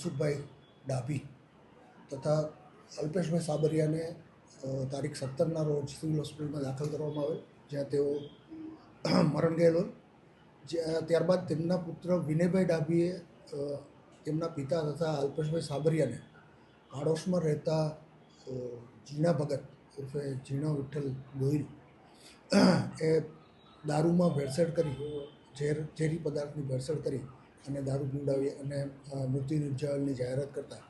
મનસુખભાઈ ડાભી તથા અલ્પેશભાઈ સાબરિયાને તારીખ 17ના રોજ સિવિલ હોસ્પિટલમાં દાખલ કરવામાં આવેલ, જ્યાં તેઓ મરણ ગયેલો. ત્યારબાદ તેમના પુત્ર વિનયભાઈ ડાભીએ તેમના પિતા તથા અલ્પેશભાઈ સાબરિયાને પાડોશમાં રહેતા જીણા ભગત ઉર્ફે જીણા વિઠ્ઠલ ગોહિલ એ દારૂમાં ભેળસેળ કરી, ઝેરી પદાર્થની ભેળસેળ કરી અને દારૂ પીવડાવી અને મૃત્યુ નિપજાવેલની જાહેરાત કરતા,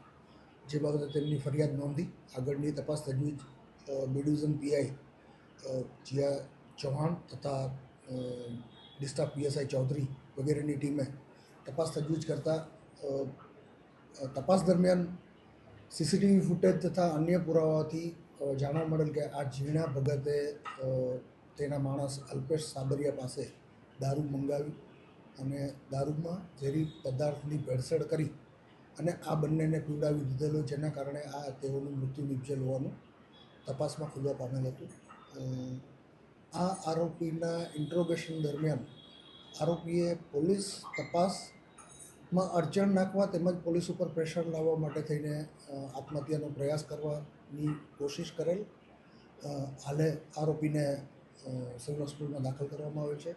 જે બાબતે તેમની ફરિયાદ નોંધી આગળની તપાસ તજવીજ B division PI Jiya Chauhan તથા ડિસ્ટ્રિક્ટ પીએસઆઈ ચૌધરી વગેરેની ટીમે તપાસ તજવીજ કરતા તપાસ દરમિયાન સીસીટીવી ફૂટેજ તથા અન્ય પુરાવાથી જાણવા મળેલ કે આ જીણા ભગતે તેના માણસ અલ્પેશ સાબરિયા પાસે દારૂ મંગાવી અને દારૂમાં ઝેરી પદાર્થની ભેળસેળ કરી અને આ બંનેને પીવડાવી દીધેલો, જેના કારણે આ તેઓનું મૃત્યુ નિપજેલ હોવાનું તપાસમાં ખુલવા પામેલ હતું. આ આરોપીના ઇન્ટ્રોગેશન દરમિયાન આરોપીએ પોલીસ તપાસમાં અડચણ નાખવા તેમજ પોલીસ ઉપર પ્રેશર લાવવા માટે થઈને આત્મહત્યાનો પ્રયાસ કરવાની કોશિશ કરેલ. હાલે આરોપીને સિવિલ હોસ્પિટલમાં દાખલ કરવામાં આવેલ છે.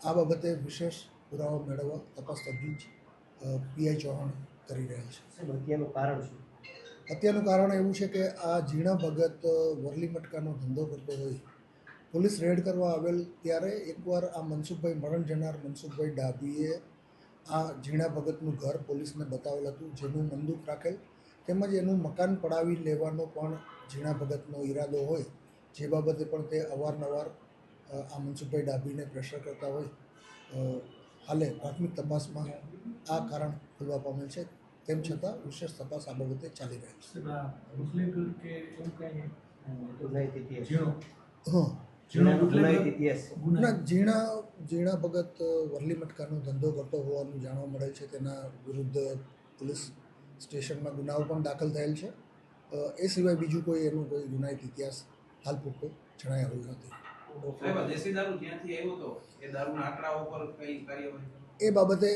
આ બાબતે વિશેષ પુરાવા મેળવવા તપાસ તજવીજ પીઆઈ ચૌહાણ કરી રહ્યા છે. હત્યાનું કારણ શું? હત્યાનું કારણ એવું છે કે આ જીણા ભગત વરલી મટકાનો ધંધો કરતો હોય. પોલીસ રેડ કરવા આવેલ ત્યારે એકવાર આ મનસુખભાઈ મરણ જનાર મનસુખભાઈ ડાભીએ આ જીણા ભગતનું ઘર પોલીસને બતાવેલ હતું, જેનું બંદૂક રાખેલ, તેમજ એનું મકાન પડાવી લેવાનો પણ જીણા ભગતનો ઈરાદો હોય, જે બાબતે પણ તે અવારનવાર આ મનસુખભાઈ ડાભીને પ્રેશર કરતા હોય. હાલે પ્રાથમિક તપાસમાં આ કારણ ખુલવા પામેલ છે. તેમ છતાં વિશેષ તપાસ આ બાબતે ચાલી રહી છે. જીણા ભગત વરલી મટકાનો ધંધો કરતો હોવાનું જાણવા મળેલ છે. તેના વિરુદ્ધ પોલીસ સ્ટેશનમાં ગુનાઓ પણ દાખલ થયેલ છે. એ સિવાય બીજું કોઈ એનું કોઈ ગુનાહિત ઇતિહાસ હાલ પૂરતો જણાઈ આવ્યો નથી. એ બાબતે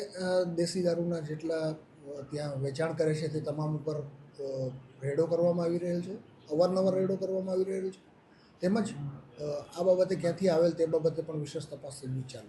દેશી દારૂના જેટલા ત્યાં વેચાણ કરે છે તે તમામ ઉપર રેડો કરવામાં આવી રહેલ છે, અવારનવાર રેડો કરવામાં આવી રહેલ છે. તેમજ આ બાબતે ક્યાંથી આવેલ તે બાબતે પણ વિશેષ તપાસ ચાલુ છે.